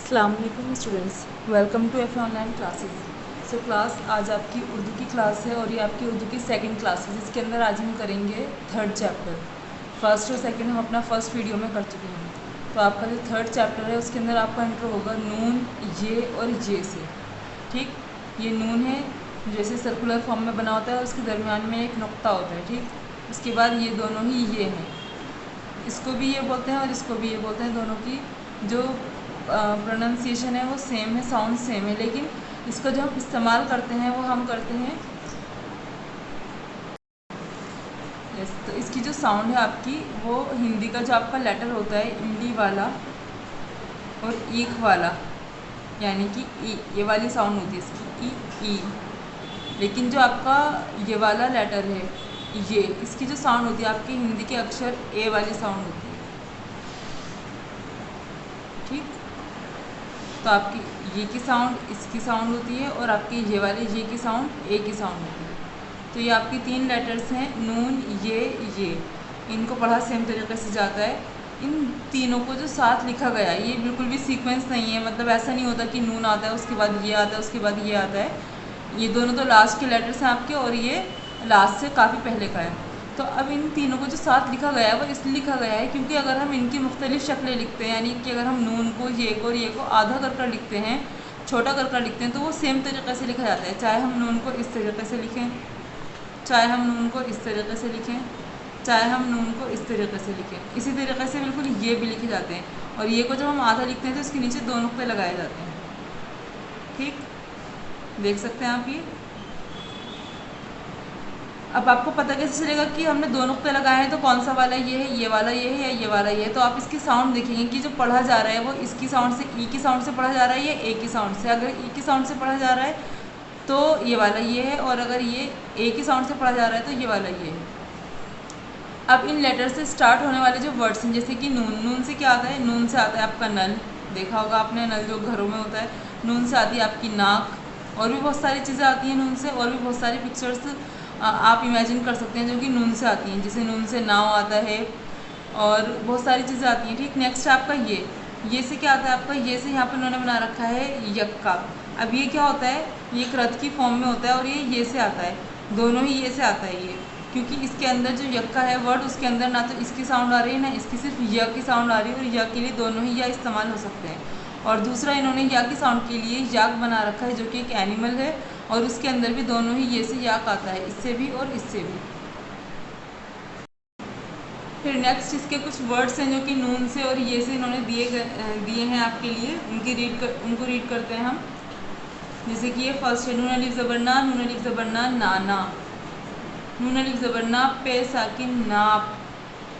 अस्सलाम वालेकुम students, welcome to F online classes. So class आज आपकी उर्दू की क्लास है और ये आपकी उर्दू की सेकंड क्लास है, जिसके अंदर आज हम करेंगे थर्ड चैप्टर। फर्स्ट और सेकंड हम अपना फर्स्ट वीडियो में कर चुके हैं। तो आपका जो थर्ड चैप्टर है उसके अंदर आपका इंट्रो होगा नून, ये और ये से। ठीक, ये नून है जैसे सर्कुलर फॉर्म में बना होता है, उसके दरमियान में एक नुक्ता होता है। ठीक, उसके बाद ये दोनों ही ये हैं, इसको भी ये बोलते हैं और इसको भी ये बोलते हैं। दोनों की जो प्रोनाउंसिएशन है वो सेम है, साउंड सेम है, लेकिन इसको जो हम इस्तेमाल करते हैं वो हम करते हैं तो इसकी जो साउंड है आपकी, वो हिंदी का जो आपका लेटर होता है इमली वाला और ईख वाला, यानी कि ई, ये वाली साउंड होती है इसकी ई। लेकिन जो आपका ये वाला लेटर है ये, इसकी जो साउंड होती है आपकी हिंदी के अक्षर ए वाली साउंड होती है। ठीक, तो आपकी ये की साउंड इसकी साउंड होती है और आपकी ये वाली ये की साउंड ए की साउंड होती है। तो ये आपकी तीन लेटर्स हैं, नून, ये। इनको पढ़ा सेम तरीके से जाता है। इन तीनों को जो साथ लिखा गया है ये बिल्कुल भी सीक्वेंस नहीं है, मतलब ऐसा नहीं होता कि नून आता है उसके बाद ये आता है उसके बाद ये आता है। ये दोनों तो लास्ट के लेटर्स हैं आपके और ये लास्ट से काफ़ी पहले का है। तो अब इन तीनों को जो साथ लिखा गया है वो इसलिए लिखा गया है क्योंकि अगर हम इनकी मुख्तलिफ शक्लें लिखते हैं, यानी कि अगर हम नून को और ये को आधा कर लिखते हैं, छोटा कर लिखते हैं, तो वो सेम तरीके से लिखा जाता है। चाहे हम नून को इस तरीके से लिखें, चाहे हम नून को इस तरीके से लिखें, चाहे हम नून को इस तरीके से लिखें, इसी तरीके से बिल्कुल ये भी लिखे जाते हैं। और ये को जब हम आधा लिखते हैं तो इसके नीचे दो नुक्ते लगाए जाते हैं। ठीक, देख सकते हैं आप ये। अब आपको पता कैसे चलेगा कि हमने दो नुक्ते लगाए हैं, तो कौन सा वाला ये है, ये वाला ये है या ये वाला ये है। तो आप इसकी साउंड देखेंगे कि जो पढ़ा जा रहा है वो इसकी साउंड से, ई की साउंड से पढ़ा जा रहा है या ए की साउंड से। अगर ई की साउंड से पढ़ा जा रहा है तो ये वाला ये है, और अगर ये ए की साउंड से पढ़ा जा रहा है तो ये वाला ये है। अब इन लेटर से स्टार्ट होने वाले जो वर्ड्स हैं, जैसे कि नून, नून से क्या आता है, नून से आता है आपका नल, देखा होगा आपने नल जो घरों में होता है। नून से आती है आपकी नाक, और भी बहुत सारी चीज़ें आती हैं नून से, और भी बहुत सारी पिक्चर्स आप इमेजिन कर सकते हैं जो कि नून से आती हैं, जैसे नून से नाव आता है और बहुत सारी चीज़ें आती हैं। ठीक, नेक्स्ट है आपका ये से क्या आता है आपका, ये से यहाँ पर उन्होंने बना रखा है यक्का। अब ये क्या होता है, ये एक रथ की फॉर्म में होता है और ये से आता है, दोनों ही ये से आता है ये, क्योंकि इसके अंदर जो यक्का है वर्ड, उसके अंदर ना तो इसकी साउंड आ रही है ना इसकी, सिर्फ य की साउंड आ रही है, और य के लिए दोनों ही या इस्तेमाल हो सकते हैं। और दूसरा इन्होंने या की साउंड के लिए याक बना रखा है जो कि एक एनिमल है, और उसके अंदर भी दोनों ही ये से याक आता है, इससे भी और इससे भी। फिर नेक्स्ट इसके कुछ वर्ड्स हैं जो कि नून से और ये से इन्होंने दिए हैं आपके लिए, उनको रीड करते हैं हम। जैसे कि ये फर्स्ट है, नून अलिफ ज़बरना, नून अलिफ ज़बरना नाना, नून अलिफ ज़बरना पे साकिन नाप।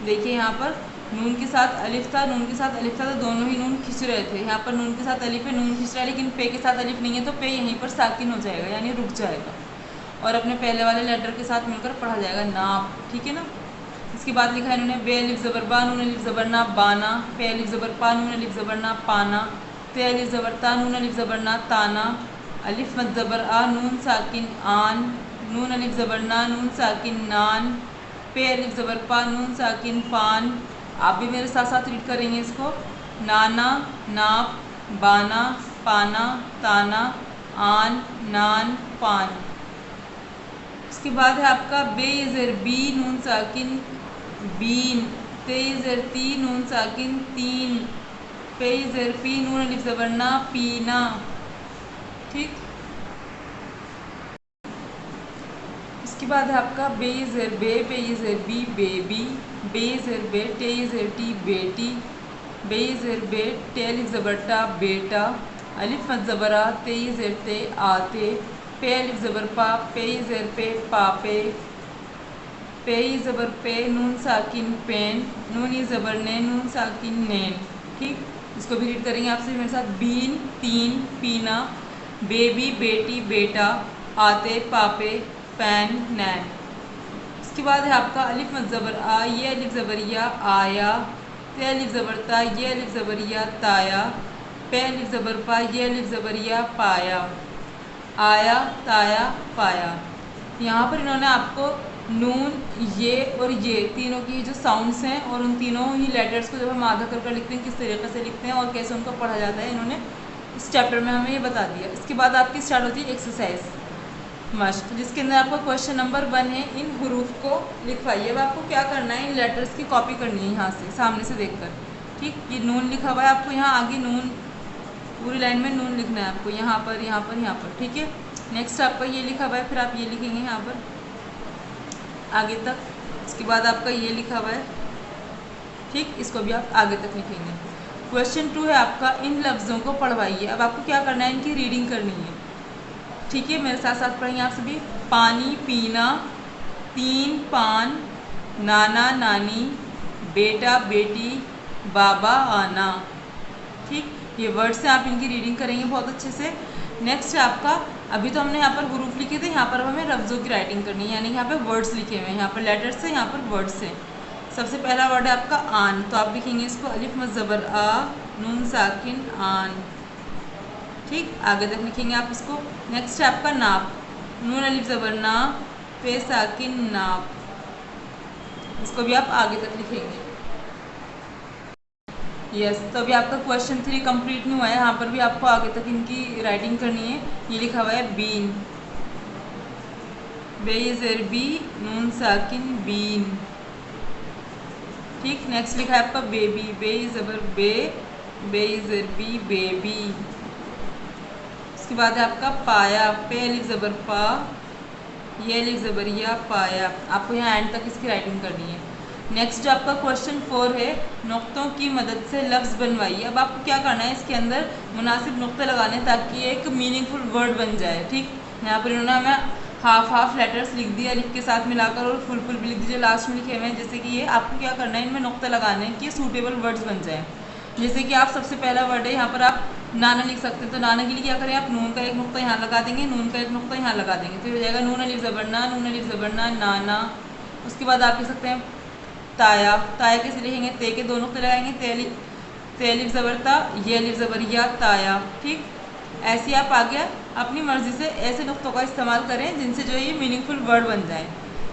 देखिए यहाँ पर नून के साथ अलिफ था, नून के साथ अलिफ था, तो दोनों ही नून खिंच रहे थे। यहाँ पर नून के साथ अलिफ है, नून खिंच रहा है, लेकिन पे के साथ अलिफ नहीं है, तो पे यहीं पर साकिन हो जाएगा, यानी रुक जाएगा और अपने पहले वाले लेटर के साथ मिलकर पढ़ा जाएगा नाप। ठीक है ना। इसके बाद लिखा है इन्होंने बे अलिफ ज़बर बा, नून अलिफ ज़बरना बाना, पे अलिफ ज़बर पा, नून अलिफ ज़बरना पाना, ते अलिफ ज़बरता, नून अलिफ ज़बरना ताना, अलिफ मद ज़बर आ, नून साकिन आन, नून अलिफ ज़बरना, नून साकिन नान, पे अलिफ ज़बर पा, नून साकिन पान। आप भी मेरे साथ साथ रीड करेंगे इसको, नाना, नाप, बाना, पाना, ताना, आन, नान, पान। उसके बाद है आपका बे ज़र बी, नून साकिन बीन, ते ज़र ती, नून साकिन तीन, पे ज़र पी, नून अलिफ ज़बरना पीना। ठीक, इसके बाद है आपका बे ज़र बे, पे ज़र बी बेबी, बे ज़र बे, टे ज़र टी बेटी, बे ज़र बे, टे अलिफ ज़बरटा बेटा, अलिफ मद ज़बरा, ते ज़र ते आते, पे अलिफ ज़बर पा, पे ज़र पे पापे, पे ज़बर पे, नून साकिन पेन, नून ज़बर ने, नून साकिन नैन। ठीक, इसको भी रीड करेंगे आपसे मेरे साथ, बीन तीन, पीना, बेबी बेटी बेटा, आते पापे, पैन नैन। इसके बाद है आपका अलिफ मद ज़बर आ, ये अलिफ ज़बरिया आया, ते अलिफ ज़बरता, ये अलिफ ज़बरिया ताया, पे अलिफ ज़बर पा, ये अलिफ ज़बरिया पाया, आया ताया पाया। यहाँ पर इन्होंने आपको नून, ये और ये तीनों की जो साउंड्स हैं और उन तीनों ही लेटर्स को जब हम आधा कर लिखते हैं किस तरीके से लिखते हैं और कैसे उनको पढ़ा जाता है, इन्होंने इस चैप्टर में हमें ये बता दिया। इसके बाद आपकी स्टार्ट होती है एक्सरसाइज मस्ट, जिसके अंदर आपका क्वेश्चन नंबर 1 है, इन हरूफ को लिखवाइए। अब आपको क्या करना है, इन लेटर्स की कॉपी करनी है यहाँ से सामने से देखकर। ठीक, ये नून लिखा हुआ है, आपको यहाँ आगे नून पूरी लाइन में नून लिखना है आपको, यहाँ पर यहाँ पर यहाँ पर। ठीक है, नेक्स्ट आपका ये लिखा हुआ है, फिर आप ये लिखेंगे यहाँ पर आगे तक। इसके बाद आपका ये लिखा हुआ है, ठीक, इसको भी आप आगे तक लिखेंगे। क्वेश्चन 2 है आपका, इन लफ्ज़ों को पढ़वाइए। अब आपको क्या करना है, इनकी रीडिंग करनी है। ठीक है, मेरे साथ साथ पढ़ेंगे आप सभी। पानी पीना, 3 पान, नाना नानी, बेटा बेटी, बाबा आना। ठीक, ये वर्ड्स हैं, आप इनकी रीडिंग करेंगे बहुत अच्छे से। नेक्स्ट है आपका, अभी तो हमने यहाँ पर हरूफ लिखे थे, यहाँ पर हमें लफ्ज़ों की राइटिंग करनी है, यानी यहाँ पे वर्ड्स लिखे हुए हैं, यहाँ पर लेटर्स है, यहाँ पर वर्ड्स हैं। सबसे पहला वर्ड है आपका आन, तो आप लिखेंगे इसको अलिफ मद ज़बर आ, नून साकिन आन। ठीक, आगे तक लिखेंगे आप इसको। नेक्स्ट है आपका नाप, नून अलिफ ज़बर ना, पे साकिन नाप, इसको भी आप आगे तक लिखेंगे। यस, तो अभी आपका क्वेश्चन 3 कंप्लीट नहीं हुआ है, यहाँ पर भी आपको आगे तक इनकी राइटिंग करनी है। ये लिखा हुआ है बीन, बे-ज़ेर-बी, नून साकिन बीन। ठीक, नेक्स्ट लिखा है आपका बेबी, बे-ज़बर बे, बे-ज़ेर-बी बेबी। उसके बाद है आपका पाया, पे अलिफ ज़बर पा, ये अलिफ ज़बर या, पाया। आपको यहाँ एंड तक इसकी राइटिंग करनी है। नेक्स्ट जो आपका क्वेश्चन 4 है, नुक्तों की मदद से लफ्ज़ बनवाइए। अब आपको क्या करना है, इसके अंदर मुनासिब नुक्ते लगाने ताकि ये एक मीनिंगफुल वर्ड बन जाए। ठीक, यहाँ पर इन्होंने हमें हाफ लेटर्स लिख दिया अलिफ के साथ मिलाकर, और फुल भी लिख दीजिए लास्ट में लिखे हुए हैं। जैसे कि ये आपको क्या करना है, इनमें नुक्ते लगाने हैं कि सूटेबल वर्ड्स बन जाए। जैसे कि आप सबसे पहला वर्ड है, यहाँ पर आप नाना लिख सकते हैं, तो नाना के लिए क्या करें, आप नून का एक नुक्ता यहाँ लगा देंगे, नून का एक नुक्ता यहाँ लगा देंगे, तो हो जाएगा नून अलिफ ज़बर ना, नून अलिफ ज़बर ना, नाना। उसके बाद आप लिख सकते हैं ताया, ताया कैसे लिखेंगे, ते के 2 नुक्ते लगाएंगे, ते अलिफ ज़बर ता, ये अलिफ ज़बर या, ताया। ठीक, ऐसे आप आगे अपनी मर्ज़ी से ऐसे नुक्तों का इस्तेमाल करें जिनसे जो ये मीनिंगफुल वर्ड बन जाए।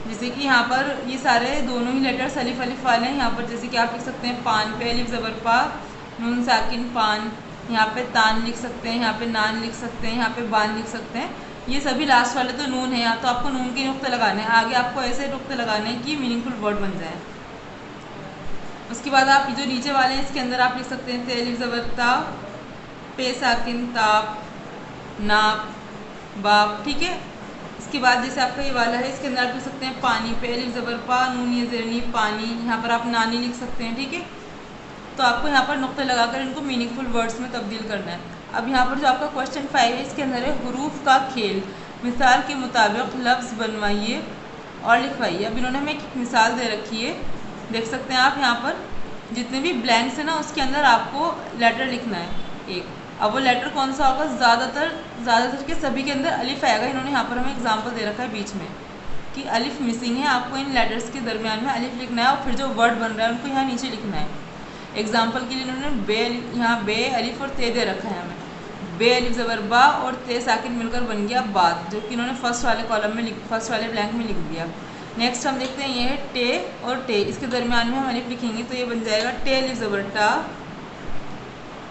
जैसे कि यहाँ पर ये सारे दोनों ही लेटर्स अलिफ अलिफ वाले हैं। यहाँ पर जैसे कि आप लिख सकते हैं पान, पे अलिफ ज़बर पा, नून साकिन पान। यहाँ पे तान लिख सकते हैं, यहाँ पे नान लिख सकते हैं, यहाँ पे बान लिख सकते हैं। ये सभी लास्ट वाले तो नून है, यहाँ तो आपको नून के नुक्ते लगाने हैं, आगे आपको ऐसे नुक्ते लगाने हैं कि मीनिंगफुल वर्ड बन जाए। उसके बाद आप जो नीचे वाले हैं इसके अंदर आप लिख सकते हैं ते अलिफ ज़बर ता, पे साकिन ताप, नाप, बाप। ठीक है, इसके बाद जैसे आपका ये वाला है, इसके अंदर आप लिख सकते हैं पानी, पे अलिफ ज़बर पा, नून ये ज़ेरनी, पानी। यहाँ पर आप नानी लिख सकते हैं। ठीक है, तो आपको यहाँ पर नुक्ते लगाकर इनको मीनिंगफुल वर्ड्स में तब्दील करना है। अब यहाँ पर जो आपका क्वेश्चन 5 है, इसके अंदर है हरूफ का खेल, मिसाल के मुताबिक लफ्ज़ बनवाइए और लिखवाइए। अब इन्होंने हमें एक मिसाल दे रखी है, देख सकते हैं आप यहाँ पर जितने भी ब्लैंक्स हैं ना, उसके अंदर आपको लेटर लिखना है एक। अब वो लेटर कौन सा होगा, ज़्यादातर के सभी के अंदर अलिफ आएगा। इन्होंने यहाँ पर हमें एग्जांपल दे रखा है बीच में कि अलिफ मिसिंग है, आपको इन लेटर्स के दरमियान में अलिफ लिखना है और फिर जो वर्ड बन रहा है उनको यहाँ नीचे लिखना है। एग्जाम्पल के लिए इन्होंने बे, यहाँ बे अलिफ और ते दे रखा है हमें, बे अलिफ ज़बर बा और ते साकिन मिलकर बन गया बात, जो कि इन्होंने फर्स्ट वाले कॉलम में फर्स्ट वाले ब्लैंक में लिख दिया। नेक्स्ट हम देखते हैं ये है टे और टे, इसके दरमियान में हम अलिफ लिखेंगे तो ये बन जाएगा टे अलिफ ज़बर टा,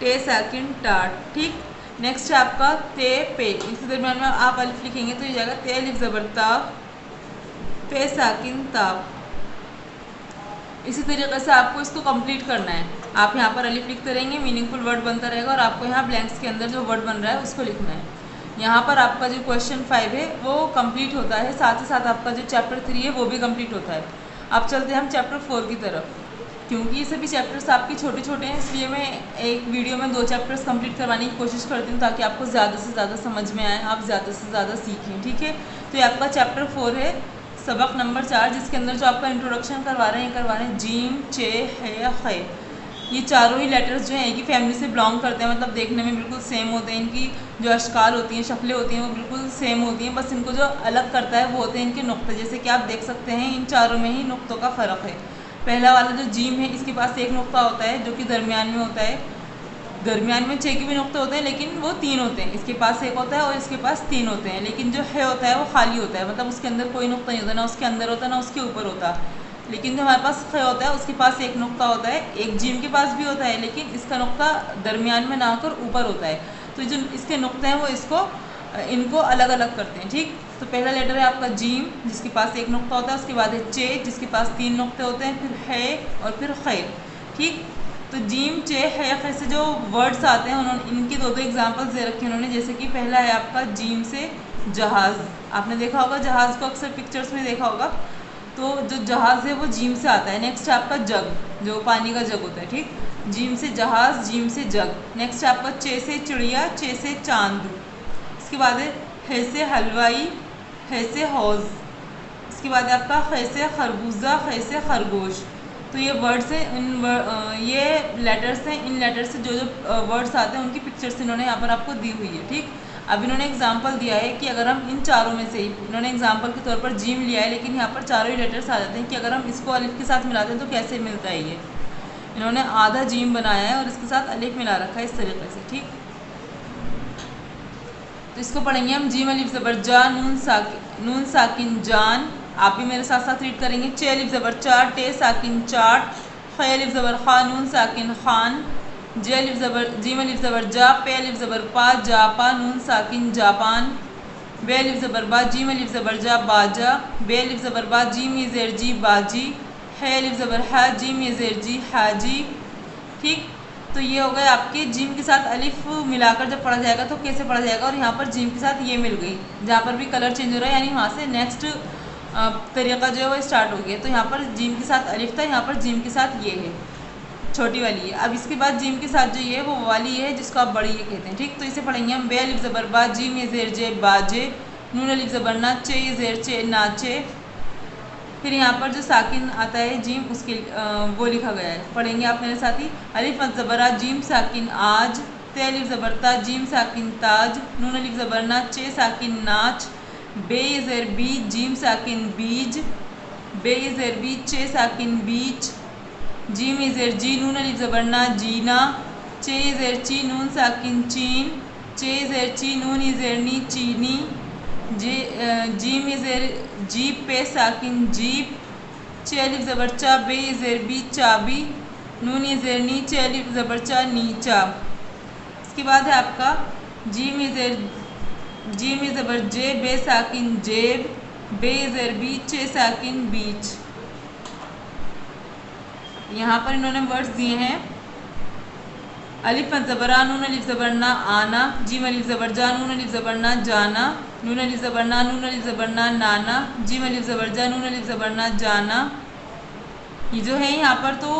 टे साकिन टाट। ठीक, नेक्स्ट है आपका ते पे, इसके दरमियान में आप अलिफ लिखेंगे तो ये जाएगा ते अलिफ ज़बर ता, पे साकिन ताप। इसी तरीके से आपको इसको कंप्लीट करना है। आप यहाँ पर अलिफ लिखते रहेंगे, मीनिंगफुल वर्ड बनता रहेगा और आपको यहाँ ब्लैंक्स के अंदर जो वर्ड बन रहा है उसको लिखना है। यहाँ पर आपका जो क्वेश्चन 5 है वो कंप्लीट होता है, साथ ही साथ आपका जो चैप्टर 3 है वो भी कंप्लीट होता है। अब चलते हैं हम चैप्टर 4 की तरफ। क्योंकि ये सभी चैप्टर्स आपके छोटे छोटे हैं, इसलिए मैं एक वीडियो में 2 चैप्टर्स कंप्लीट करवाने की कोशिश करती हूँ ताकि आपको ज़्यादा से ज़्यादा समझ में आए, आप ज़्यादा से ज़्यादा सीखें। ठीक है, तो ये आपका चैप्टर 4 है, सबक नंबर 4, जिसके अंदर जो आपका इंट्रोडक्शन करवा रहे हैं जीम, चे, है, खे। ये चारों ही लेटर्स जो हैं एक ही फैमिली से बिलोंग करते हैं, मतलब देखने में बिल्कुल सेम होते हैं। इनकी जो अशकाल होती हैं, शक्लें होती हैं वो बिल्कुल सेम होती हैं, बस इनको जो अलग करता है वो होते हैं इनके नुक्ते। जैसे कि आप देख सकते हैं इन चारों में ही नुक्तों का फ़र्क है। पहला वाला जो जीम है इसके पास एक नुक्ता होता है जो कि दरमियान में होता है, दरमियान में 6 के भी नुक्ते होते हैं, लेकिन वो 3 होते हैं। इसके पास एक होता है और इसके पास 3 होते हैं। लेकिन जो है होता है वो खाली होता है, मतलब उसके अंदर कोई नुक्ता नहीं होता, ना उसके अंदर होता ना उसके ऊपर होता। लेकिन जो हमारे पास ख होता है उसके पास एक नुक्ता होता है, एक जीम के पास भी होता है, लेकिन इसका नुक्ता दरमियान में ना होकर ऊपर होता है। तो जो इसके नुक्ते हैं वो इनको अलग अलग करते हैं। ठीक, तो पहला लेटर है आपका जीम जिसके पास एक नुक्ता होता है, उसके बाद है चे जिसके पास 3 नुक्ते होते हैं, फिर है और फिर खै। ठीक, तो जीम चे है खै से जो वर्ड्स आते हैं उन्होंने इनकी दो एग्जांपल्स दे रखे हैं उन्होंने। जैसे कि पहला है आपका जीम से जहाज़, आपने देखा होगा जहाज़ को अक्सर पिक्चर्स में देखा होगा। तो जो जहाज़ है वो जीम से आता है। नेक्स्ट है आपका जग, जो पानी का जग होता है। ठीक, जीम से जहाज़, जीम से जग। नेक्स्ट है आपका चे से चिड़िया, चे से चांद। इसके बाद है से हलवाई, है से हौज़। इसके बाद है आपका खे से खरबूजा, खे से खरगोश। तो ये वर्ड्स हैं, ये लेटर्स हैं। इन लेटर्स से जो जो वर्ड्स आते हैं उनकी पिक्चर्स इन्होंने यहाँ पर आपको दी हुई है। ठीक, अब इन्होंने एग्जांपल दिया है कि अगर हम इन चारों में से ही, इन्होंने एग्जांपल के तौर पर जीम लिया है, लेकिन यहाँ पर चारों ही लेटर्स आ जाते हैं कि अगर हम इसको अलिफ के साथ मिलाते हैं तो कैसे मिलता है ये। इन्होंने आधा जीम बनाया है और इसके साथ अलिफ मिला रखा है इस तरीके से। ठीक, तो इसको पढ़ेंगे हम। जीम अलिफ ज़बर जा, नून साकिन जान। आप भी मेरे साथ साथ रीड करेंगे। चे अलिफ ज़बर चार, टे साकिन चाट, खे अलिफ ज़बर खा, नून साकिन खान। जे अलिफ ज़बर, जीम अलिफ ज़बर जा, पे अलिफ ज़बर पा, जापा, नून साकिन जापान। बे अलिफ ज़बर बा, जीम अलिफ ज़बर जा, बाजा। बे अलिफ ज़बर बा, जीम ये ज़ेर जी, बाजी। है अलिफ ज़बर हा, जीम ये ज़ेर जी, हाजी। ठीक, तो ये हो गए आपके जीम के साथ अलिफ मिलाकर जब पढ़ा जाएगा तो कैसे पढ़ा जाएगा। और यहाँ पर जीम के साथ ये मिल गई, जहाँ पर भी कलर चेंज हो रहा है, यानी वहाँ से नेक्स्ट तरीका जो है वो स्टार्ट हो गया। तो यहाँ पर जीम के साथ अलिफ था, यहाँ पर जीम के साथ ये है, छोटी वाली है। अब इसके बाद जीम के साथ जो ये है वो वाली है जिसको आप बड़ी ये कहते हैं। ठीक, तो इसे पढ़ेंगे हम। बे अलिफ ज़बर बा, जीम ये ज़ेर जे, बाजे। नून अलिफ ज़बर ना, चे ये ज़ेर चे, नाचे। फिर यहाँ पर जो साकिन आता है जीम, उसके वो लिखा गया है, पढ़ेंगे आप मेरे साथ ही। अलिफ ज़बरा, जीम साकिन आज। ते अलिफ ज़बरता, जीम साकिन ताज। नून अलिफ ज़बरना, चे साकिन नाच। बे ज़ेर बी, जीम साकिन बीज। बे ज़ेर बी, चे साकिन बीच। जीम ज़ेर जी, नून अलिफ ज़बरना, जीना। चे ज़ेर ची, नून साकिन चीन। चे ज़ेर ची, नून ज़ेरनी, चीनी। जीम ज़ेर जीप, पे साकिन जीप। चे अलिफ ज़बर चा, बे ज़ेर बी, चाबी। नून ज़ेरनी, चे अलिफ ज़बर चा, नीचा। इसके बाद है आपका जीम ज़बर जे, बे साकिन जेब। बे ज़ेर बी, चे साकिन बीच। यहाँ पर इन्होंने वर्ड्स दिए हैं। अलिफ ज़बरा, नून अलिफ ज़बरना, आना। जीम अलिफ ज़बर जा, नून अलिफ ज़बरना, जाना। नून अलिफ ज़बरना, नून अलिफ ज़बरना, नाना। जीम अलिफ ज़बर जा, नून अलिफ ज़बरना, जाना। ये जो है यहाँ पर तो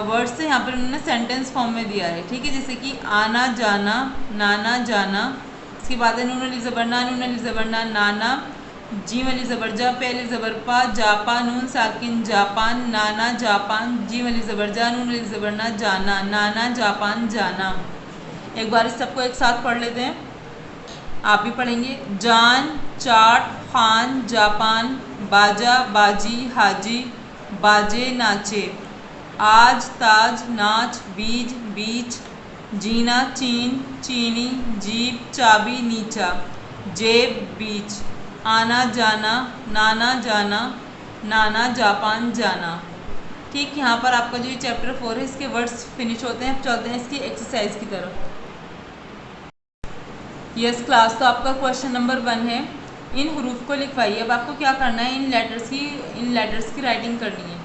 वर्ड्स से यहाँ पर उन्होंने सेंटेंस फॉर्म में दिया है। ठीक है, जैसे कि आना जाना, नाना जाना। इसके बाद है नून अलिफ ज़बरना, नून अलिफ ज़बरना, नाना। जीम अलिफ ज़बर जा, पे अलिफ ज़बर पा, जापा। नून साकिन जापान, नाना जापान। जीम अलिफ ज़बर जा, नून अलिफ ज़बरना, जाना, नाना जापान, जाना। एक बार इस सबको एक साथ पढ़ लेते हैं, आप भी पढ़ेंगे। जान, चाट, खान, जापान। बाजा, बाजी, हाजी। बाजे, नाचे। आज, ताज, नाच, बीज, बीच। जीना, चीन, चीनी। जीप, चाबी, नीचा। जेब, बीच। आना जाना, नाना जाना, नाना जापान, जाना। ठीक, यहाँ पर आपका जो ये चैप्टर 4 है इसके वर्ड्स फिनिश होते हैं। अब चलते हैं इसकी एक्सरसाइज की तरफ। यस क्लास, तो आपका क्वेश्चन नंबर 1 है, इन हरूफ को लिखवाइए। अब आपको क्या करना है, इन लेटर्स की राइटिंग करनी है।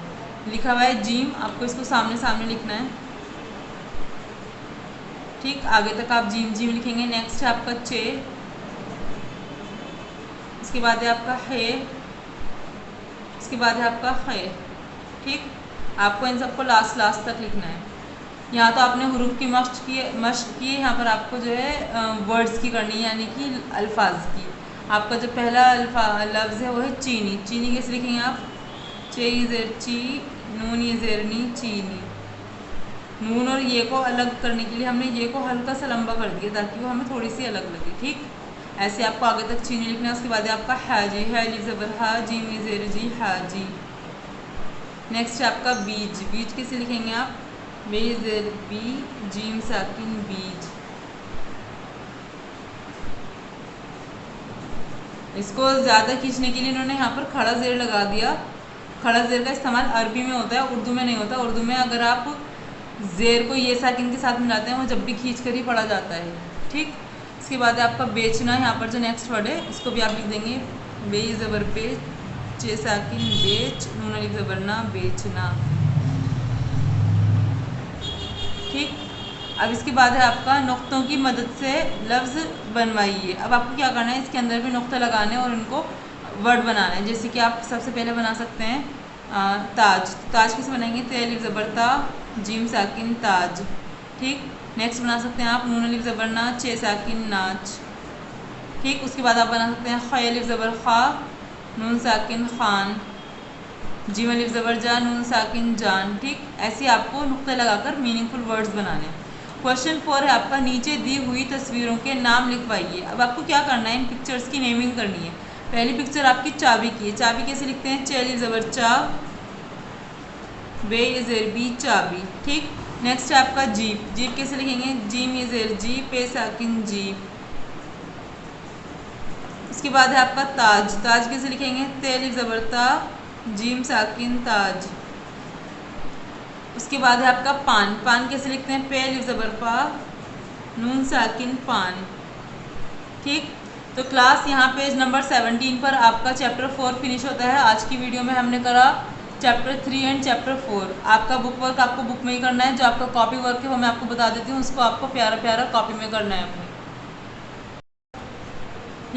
लिखा हुआ है जीम, आपको इसको सामने सामने लिखना है। ठीक, आगे तक आप जीम जीम लिखेंगे। नेक्स्ट है आपका चे, इसके बाद है आपका है, इसके बाद है आपका खे। ठीक, आपको इन सबको लास्ट तक लिखना है। यहाँ तो आपने हरूफ की मश्क की है, यहाँ पर आपको जो है वर्ड्स की करनी है, यानी कि अल्फाज की। आपका जो पहला लफ्ज़ है वो है चीनी। चीनी कैसे लिखेंगे आप? चे ज़ेर ची, नून ये ज़ेरनी, चीनी। नून और ये को अलग करने के लिए हमने ये को हल्का सा लंबा कर दिया ताकि वो हमें थोड़ी सी अलग लगे। ठीक, ऐसे आपको आगे तक चीनी लिखना है। उसके बाद आपका हाजी, है अलिफ ज़बर हा, जीम ज़ेर जी, हाजी। नेक्स्ट है आपका बीज। बीज कैसे लिखेंगे आप? बे ज़ेर बी जीम साकिन बीज। इसको ज़्यादा खींचने के लिए इन्होंने यहाँ पर खड़ा ज़ेर लगा दिया। खड़ा ज़ेर का इस्तेमाल अरबी में होता है, उर्दू में नहीं होता। उर्दू में अगर आप ज़ेर को ये साकिन के साथ मिलाते हैं वो जब भी खींच कर ही पढ़ा जाता है। ठीक, इसके बाद है आपका बेचना। यहाँ पर जो नेक्स्ट वर्ड है इसको भी आप लिख देंगे बे ज़बर पे चे साकिन बेच, नून अलिफ ज़बर ना, बेचना। ठीक, अब इसके बाद है आपका नुक्तों की मदद से लफ्ज़ बनवाइए। अब आपको क्या करना है, इसके अंदर भी नुक्ता लगाने और इनको वर्ड बनाना है। जैसे कि आप सबसे पहले बना सकते हैं ताज। ताज किसे बनाएंगे, ते अलिफ ज़बर ता, जीम साकिन ताज। ठीक, नेक्स्ट बना सकते हैं आप नून अलिफ ज़बर ना, चे साकिन नाच। ठीक, उसके बाद आप बना सकते हैं ख अलिफ ज़बर खा, नून साकिन खान, जीम अलिफ ज़बर जा, नून साकिन जान। ठीक, ऐसे आपको नुक्ता लगाकर मीनिंगफुल वर्ड्स बनाने। क्वेश्चन 4 है आपका, नीचे दी हुई तस्वीरों के नाम लिखवाइए। अब आपको क्या करना है, इन पिक्चर्स की नेमिंग करनी है। पहली पिक्चर आपकी चाबी की है। चाबी कैसे लिखते हैं, चे अलिफ ज़बर चा, बे ज़ेर बी चाबी। ठीक, नेक्स्ट है आपका जीप। जीप कैसे लिखेंगे, जीम ज़ेर जी, पे साकिन जीप। उसके बाद है आपका ताज। ताज कैसे लिखेंगे, ते अलिफ ज़बर ता, जीम साकिन ताज। उसके बाद है आपका पान। पान कैसे लिखते हैं, पे अलिफ ज़बर पा, नून साकिन पान। ठीक, तो क्लास यहाँ पेज नंबर 17 पर आपका चैप्टर 4 फिनिश होता है। आज की वीडियो में हमने करा चैप्टर 3 एंड चैप्टर 4। आपका बुक वर्क आपको बुक में ही करना है। जो आपका कॉपी वर्क है वो मैं आपको बता देती हूँ, उसको आपको प्यारा प्यारा कॉपी में करना है अपने।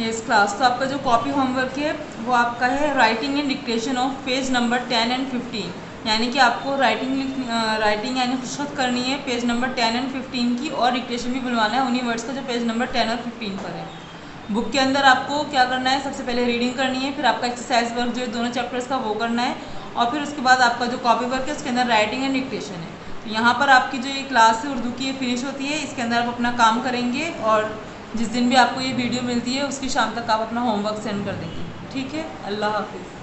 इस क्लास तो आपका जो कॉपी होमवर्क है वो आपका है writing and dictation of page number 10 and 15। यानी कि आपको राइटिंग यानी खुद करनी है पेज नंबर 10 एंड 15 की, और डिक्टेशन भी बुलवाना है उन्हीं वर्ड्स का जो पेज नंबर 10 और 15 पर है। बुक के अंदर आपको क्या करना है, सबसे पहले रीडिंग करनी है, फिर आपका एक्सरसाइज वर्क जो है दोनों चैप्टर्स का वो करना है, और फिर उसके बाद आपका जो कॉपी वर्क है उसके अंदर राइटिंग एंड डिक्टेशन है। तो यहाँ पर आपकी जो ये क्लास है उर्दू की ये फिनिश होती है। इसके अंदर आप अपना काम करेंगे और जिस दिन भी आपको ये वीडियो मिलती है उसकी शाम तक आप अपना होमवर्क सेंड कर देंगे। ठीक है, अल्लाह हाफिज़।